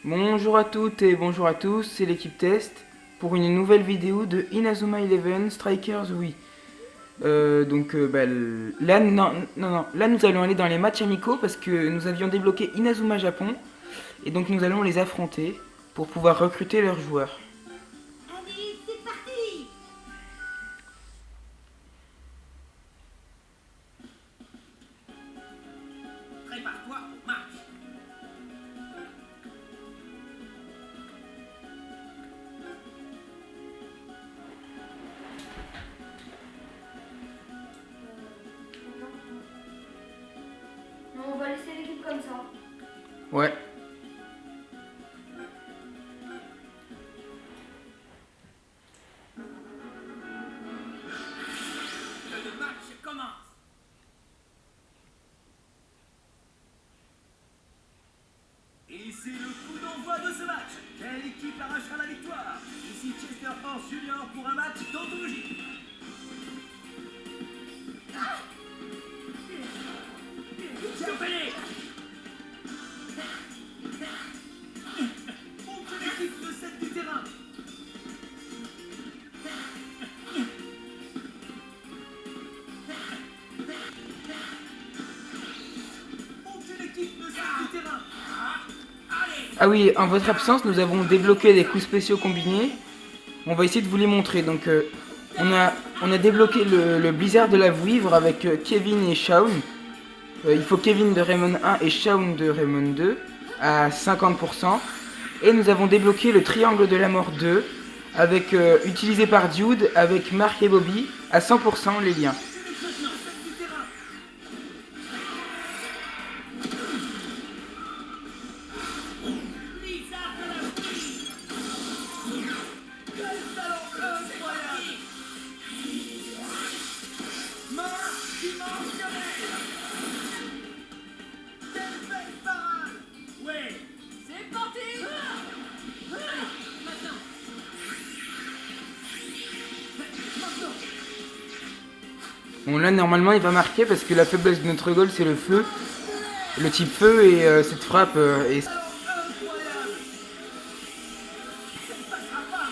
Bonjour à toutes et bonjour à tous, c'est l'équipe Test pour une nouvelle vidéo de Inazuma Eleven Strikers Wii. Là, non, là nous allons aller dans les matchs amicaux parce que nous avions débloqué Inazuma Japon et donc nous allons les affronter pour pouvoir recruter leurs joueurs. Allez, c'est parti! Prépare-toi au match. Non, on va laisser l'équipe comme ça. Ouais, Le match commence. Et c'est le coup d'envoi de ce match. Quelle équipe arrachera la victoire? Ici Chester Horse Junior pour un match d'anthologie. Stoppez-les! Montre l'équipe de 7 du terrain. Montre l'équipe de 7 du terrain. ah oui, en votre absence nous avons débloqué des coups spéciaux combinés. On va essayer de vous les montrer. Donc on a débloqué le blizzard de la vouivre avec Kevin et Shaun. Il faut Kevin de Raymond 1 et Shaun de Raymond 2 à 50%. Et nous avons débloqué le triangle de la mort 2 avec utilisé par Dude avec Mark et Bobby à 100% les liens. Blizzard de la pluie. Quel talent incroyable. Mort dimensionnelle. Quelle belle parade. Ouais. C'est parti. Maintenant. Bon là normalement il va marquer parce que la faiblesse de notre goal c'est le feu. Le type feu et cette frappe est... Incroyable. Ça ne passera pas.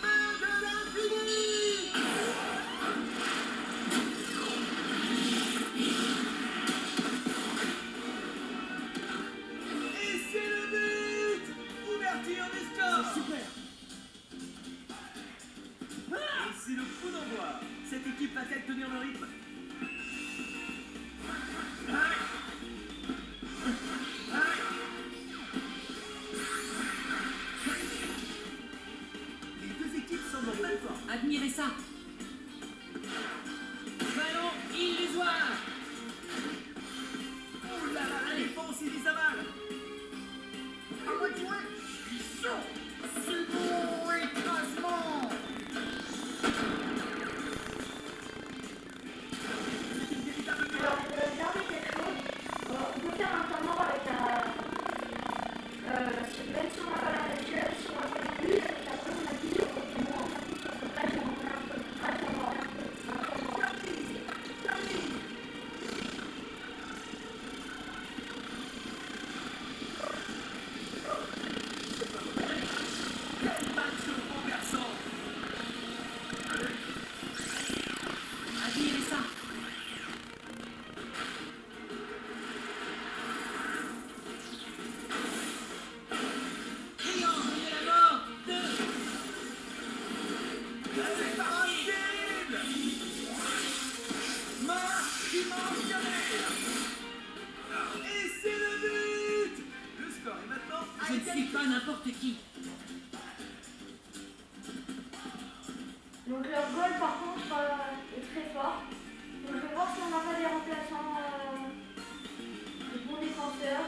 Main de l'infini. Et c'est le but. Ouverture du score. Super. Et c'est le coup d'envoi. Cette équipe va-t-elle tenir le rythme? Les deux équipes semblent en pleine forme. Admirez ça. Ballon illusoire. Oh là là, la défense est à mal. À moi de jouer. Puissant. Second écrasement. C'est une véritable Alors, guerre. je vais regarder quelque chose. On peut faire un tournoi avec même si on n'a pas la actuelle, si on a fait plus, et après on a dit, bon, là j'ai montré un peu, un tournoi. Quel match de gros garçons. Admirez ça. Triangle de la mort. 2. C'est impossible. Mort dimensionnelle. Et c'est le but. Le score est maintenant à Je ne suis égalité. pas n'importe qui. Donc leur goal par contre est très fort. Donc je vais voir si on n'a pas des remplaçants de bons défenseurs.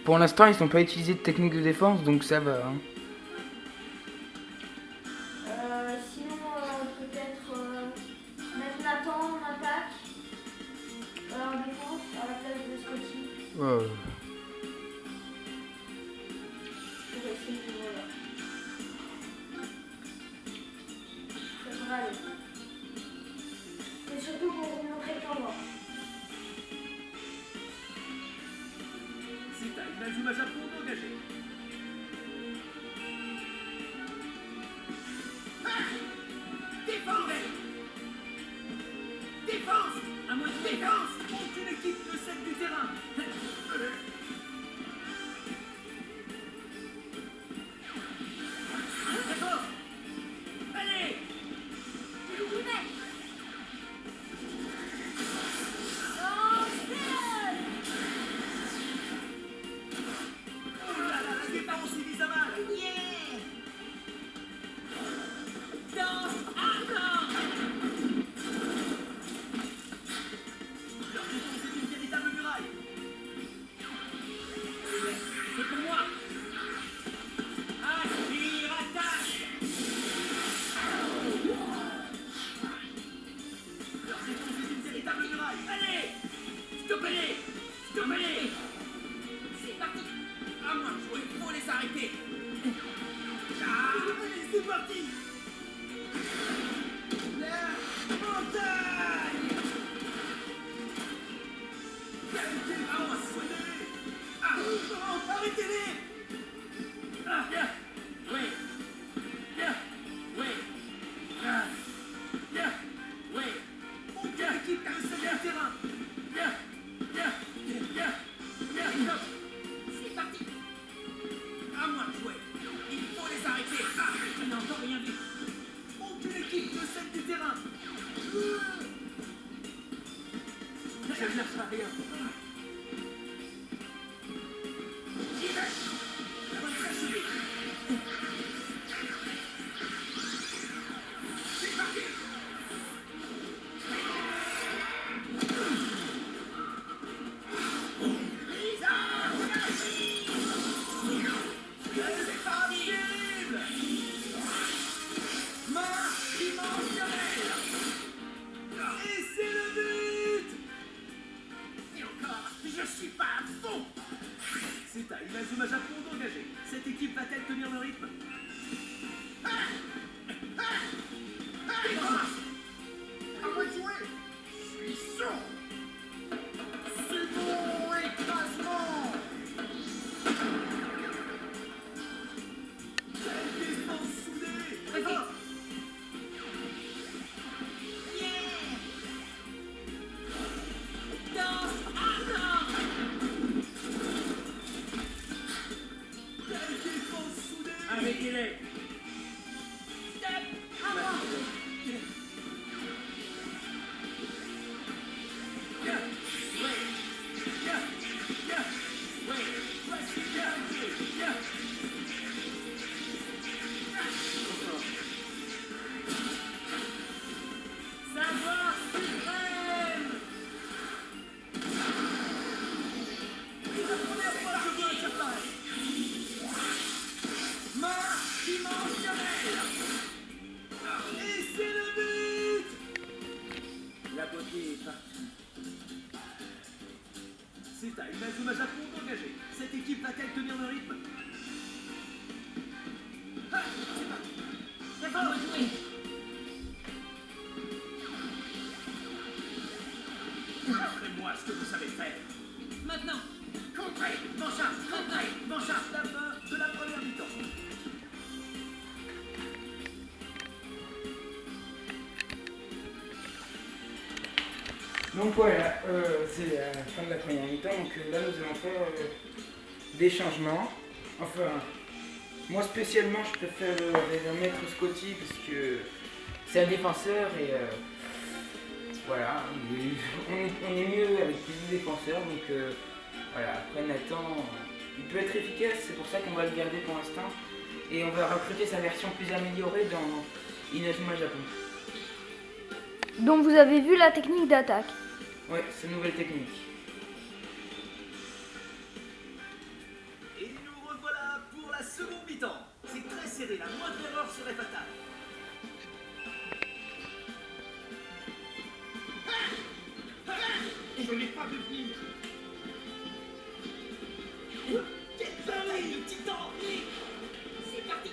Pour l'instant ils n'ont pas utilisé de technique de défense donc ça va. Hein. Sinon peut-être mettre Nathan en attaque, en défense à la place de Scotty. Ouais. Pour essayer de voilà. Ça devrait aller. Et surtout pour vous montrer le tournoi. C'est à Inazuma Japon d'engager. Défense! Défense! À moi de défense! Aucune équipe ne cède du terrain! D'accord! Allez! Oh là là, la défense est mise à mal! Yeah! Danse à blanc! Leur défense est une véritable muraille! C'est pour moi! Aspire, attaque! Leur défense est une véritable muraille! Allez! Stoppez-les! Stoppez-les! C'est parti! À moi de jouer, faut les arrêter! Allez, c'est parti! La montagne! À moi de jouer! Ah, non, arrêtez-les! Ah, bien! Oui! Bien! Oui! Ah, bien! Oui! Aucune équipe ne cède le terrain! Bien! Bien! Bien! Bien! Top! C'est parti! À moi de jouer! Il faut les arrêter! Ah, je n'ai encore rien vu! Aucune équipe ne cède du terrain! Je ne lâche rien! J'y vais! La bonne s'achever! C'est parti! C'est pas possible! Main dimensionnelle! Et c'est le but! Et encore, je suis pas à fond! C'est à Inazuma Japon d'engager. Cette équipe va-t-elle tenir le rythme? À moi de jouer! Je suis chaud! C'est bon écrasement! Quelle défense soudée! Très fort! Yeah! Danse à blanc! Quelle défense soudée! Arrêtez-les! Step! À moi! Bien! Oui! Bien! Bien! Oui! Voici bien! Bien! Savoir suprême! C'est la première fois que je vois un tir-pareil! Main dimensionnelle! Et c'est le but! La beauté est partie. C'est à Inazuma Japon d'engager. Cette équipe va-t-elle tenir le rythme? Ah, c'est parti! C'est bon, jouer! Montrez-moi ce que vous savez faire. Maintenant, contrez, Manchard, contrez, Manchard, la fin de la première mi-temps. Donc voilà, c'est la fin de la première mi-temps. Donc là, nous allons faire des changements. Enfin, moi spécialement, je préfère mettre Scotty parce que c'est un défenseur et voilà, on est mieux avec plus de défenseurs. Donc voilà, après Nathan, il peut être efficace, c'est pour ça qu'on va le garder pour l'instant. Et on va recruter sa version plus améliorée dans Inazuma Japon. Donc vous avez vu la technique d'attaque. Ouais, c'est une nouvelle technique. Et nous revoilà pour la seconde mi-temps. C'est très serré, la moindre erreur serait fatale. Je n'ai pas de vie. Quelle bataille de titans! C'est parti!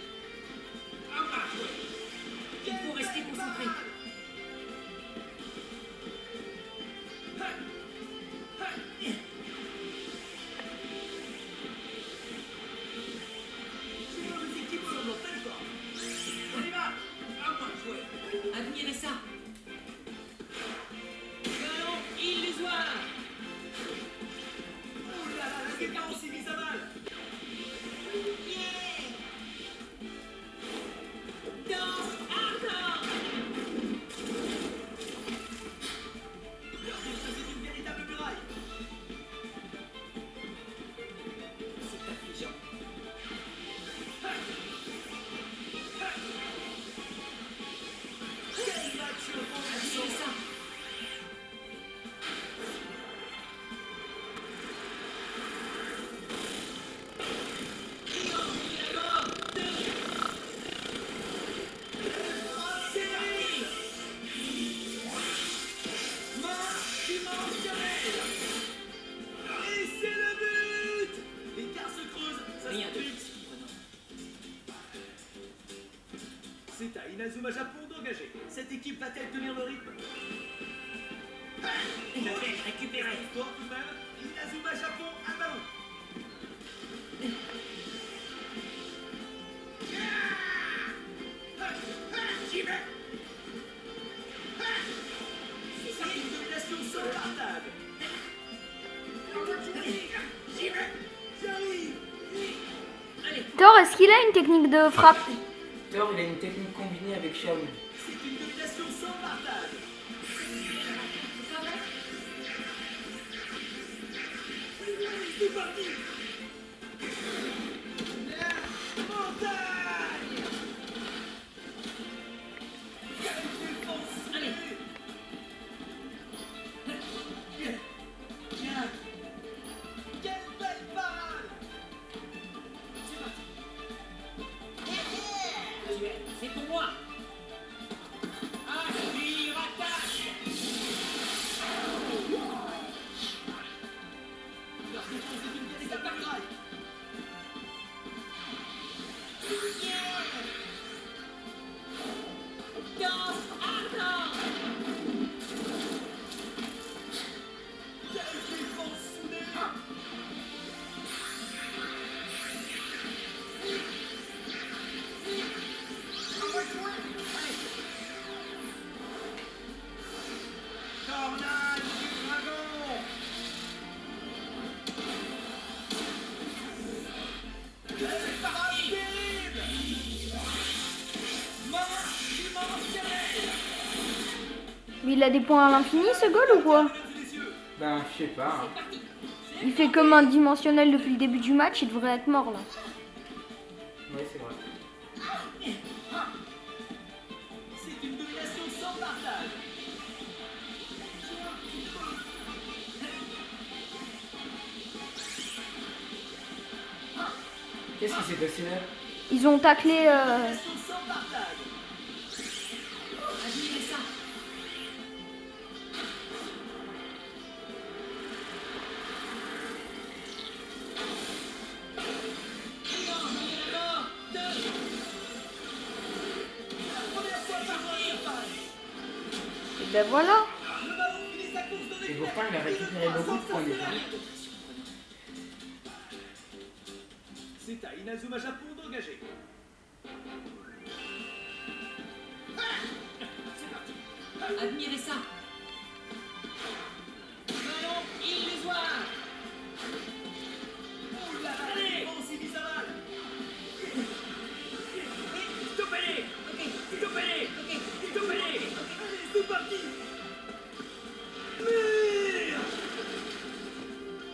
En marche! Il faut rester concentré. Les équipes sont dans tel corps. On y va! À moi! Inazuma Japon d'engager. Cette équipe va-t-elle tenir le rythme? Je vais récupérer. Score tout de même. Inazuma Japon, un ballon. J'y vais. C'est une domination sans partage. J'y vais. J'arrive. Thor, est-ce qu'il a une technique de frappe? Thor, il a une technique combinée avec Shaolin. C'est une domination sans partage. C'est parti. Montagne. Quelle défense. Allez. Quelle belle parade. C'est parti. C'est pour moi. Aspire, attaque. C'est pas grave. Danse, ardent. Quelle défense soudée. Tornade du dragon. Quelle parade terrible. Mort dimensionnelle. Mais il a des points à l'infini ce goal ou quoi? Mesdames et messieurs, Ben, je sais pas. Hein. Il fait comme un dimensionnel depuis le début du match, il devrait être mort là. Ouais, c'est vrai. c'est une domination sans partage. Qu'est-ce qui s'est passé là? Ils ont taclé. Domination sans partage. Admirez ça. Triangle de la mort. 2. Première fois par interface. Et ben voilà. Le ballon finit sa course dans les Et pourtant, il a récupéré beaucoup de points déjà. C'est à Inazuma Japon d'engager. C'est parti. Admirez ça. Ballon illusoire. Oh là là, Allez. défense Ibizamal. Stoppez-les. Ok. Stoppez-les. Ok. Stoppez-les. Allez, c'est parti. Mire.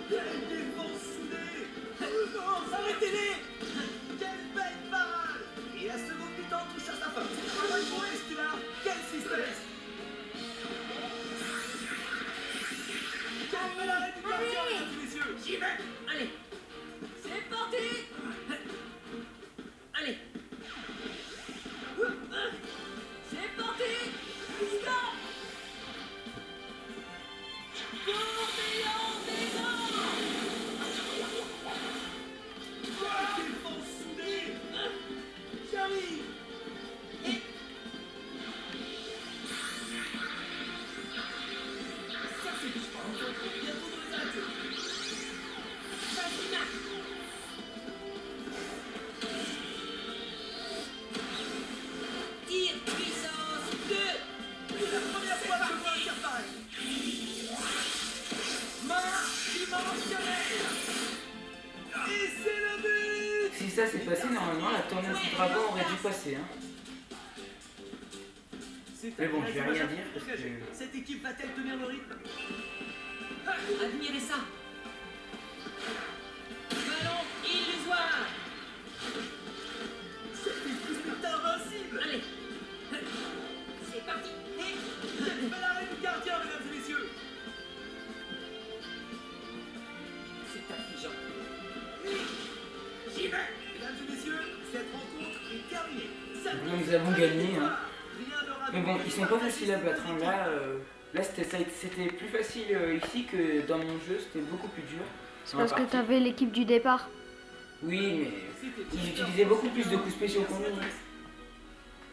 Quelle défense soudée. Non, arrêtez-les. Quelle belle parade. Et la seconde mi-temps touche à sa fin. C'est là. Quel suspense. Quelle belle arrêt du gardien, mesdames et messieurs. J'y vais. Allez. C'est parti. Allez. C'est parti. Stop. Tourbillon des anges. Quelle défense soudée. J'arrive. Ça c'est du sport. Bientôt dans les arrêts. Fascina. Tir puissance 2. C'est la première fois que je vois un tir-pareil. Mort dimensionnelle. Et c'est le but. Si ça s'est passé, normalement, la tornade du dragon aurait dû passer. Hein. C'est Mais bon, à je vais Inazuma rien Japon dire parce d'engager. que- Cette équipe va-t-elle tenir le rythme? Admirez ça. Ballon illusoire. Cette équipe est invincible. Allez. C'est parti. Quel bel arrêt du gardien, mesdames et messieurs. C'est affligeant. J'y vais. Mesdames et messieurs, cette rencontre est terminée. Nous avons gagné. Hein. Rien n'aura Mais bon, ils sont pas faciles à battre. Hein. Là c'était plus facile ici que dans mon jeu. C'était beaucoup plus dur. C'est parce que t'avais l'équipe du départ. Oui, mais ils utilisaient beaucoup plus de coups spéciaux qu'on nous.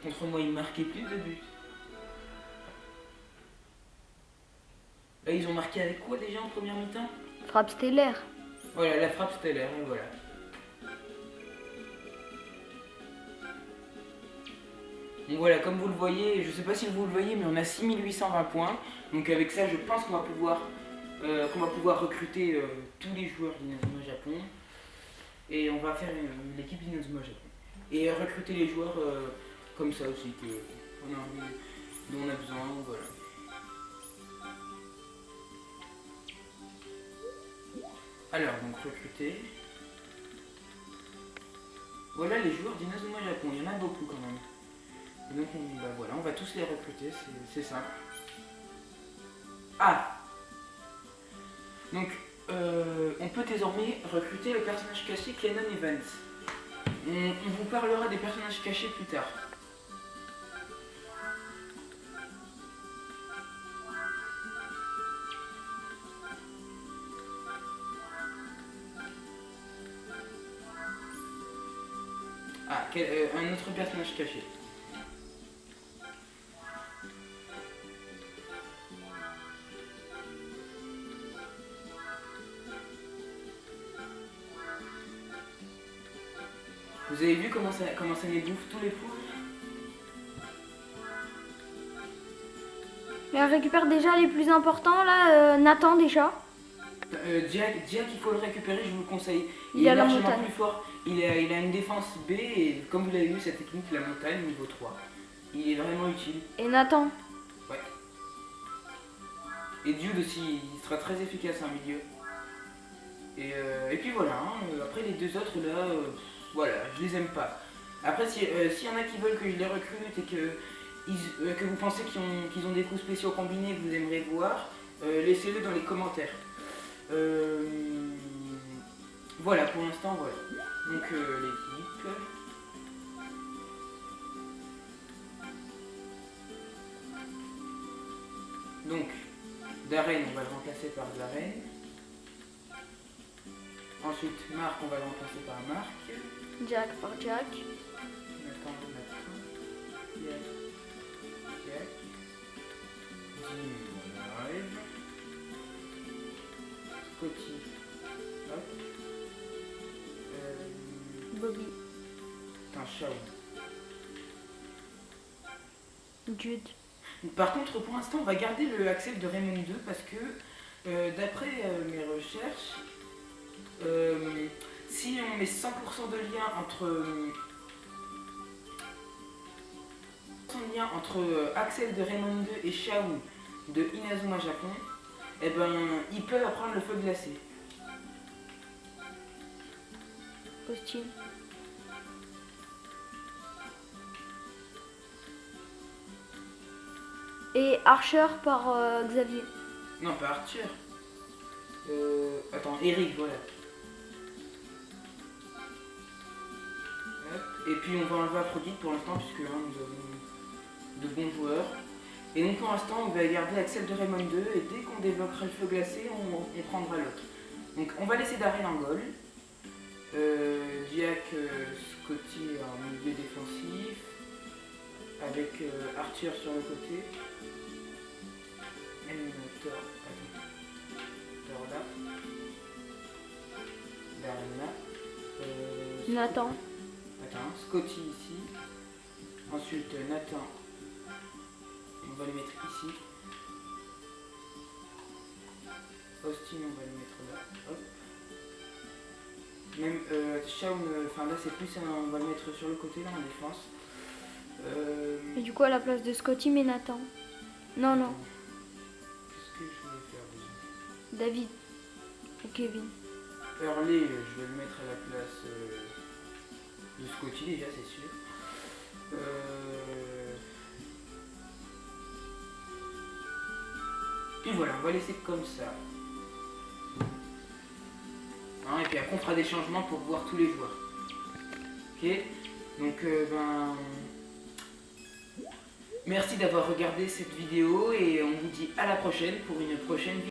Contre moi, ils marquaient plus de buts. Là, ils ont marqué avec quoi déjà en première mi-temps? Frappe stellaire. Voilà, la frappe stellaire, et voilà. Donc voilà, comme vous le voyez, je sais pas si vous le voyez, mais on a 6820 points. Donc avec ça, je pense qu'on va pouvoir recruter tous les joueurs d'Inazuma Japon. Et on va faire l'équipe d'Inazuma Japon. Et recruter les joueurs comme ça aussi, dont on a besoin, voilà. Alors, donc recruter. Voilà les joueurs d'Inazuma Japon, il y en a beaucoup quand même. Et donc voilà, on va tous les recruter, c'est simple. Ah! Donc, on peut désormais recruter le personnage caché Canon Events. On vous parlera des personnages cachés plus tard. Ah, un autre personnage caché. Vous avez vu comment ça les bouffe tous les poules? Mais on récupère déjà les plus importants là. Nathan déjà. Jack, il faut le récupérer, je vous le conseille. Il a est la largement montagne. plus fort. Il a une défense B et comme vous l'avez vu, sa technique, la montagne, niveau 3. Il est vraiment utile. Et Nathan. Ouais. Et Dude aussi, il sera très efficace en milieu. Et puis voilà, hein, après les deux autres là, voilà, je les aime pas. Après, s'il y en a qui veulent que je les recrute et que vous pensez qu'ils ont des coups spéciaux combinés que vous aimeriez voir, laissez-le dans les commentaires. Voilà, pour l'instant, voilà. Donc l'équipe. Donc, Darren, on va le remplacer par Darren. Ensuite, Marc, on va le remplacer par Marc. Jack par Jack. Nathan. Jack. Jim, on arrive. Scotty. Hop. Bobby. Putain, Shaw. Jude. Par contre, pour l'instant, on va garder le Axel de Raymond 2 parce que, d'après mes recherches, si on met 100% de lien entre Axel de Raymond 2 et Shao de Inazuma Japon, eh ben, ils peuvent apprendre le feu glacé. Austin. Et Archer par Xavier. Non, pas Arthur. Attends, Eric, voilà. Hop. Et puis on va enlever Aphrodite pour l'instant, puisque là nous avons de bons joueurs. Et donc pour l'instant, on va garder Axel de Raymond 2, et dès qu'on débloquera le feu glacé, on prendra l'autre. Donc on va laisser Darren en goal. Jack, Scotty en milieu défensif, avec Arthur sur le côté. Thor là. Darren là. Nathan. Attends, Scotty ici. Ensuite Nathan. On va le mettre ici. Austin, on va le mettre là. Hop. Même Shaun, enfin là c'est plus on va le mettre sur le côté là en défense. Et du coup à la place de Scotty, mais Nathan. Non, non. Qu'est-ce que je voulais faire déjà? David. Et Kevin. Hurley, je vais le mettre à la place de Scotty déjà, c'est sûr. Puis voilà, on va laisser comme ça. Hein, et puis après on fera des changements pour voir tous les joueurs. Ok, donc merci d'avoir regardé cette vidéo et on vous dit à la prochaine pour une prochaine vidéo.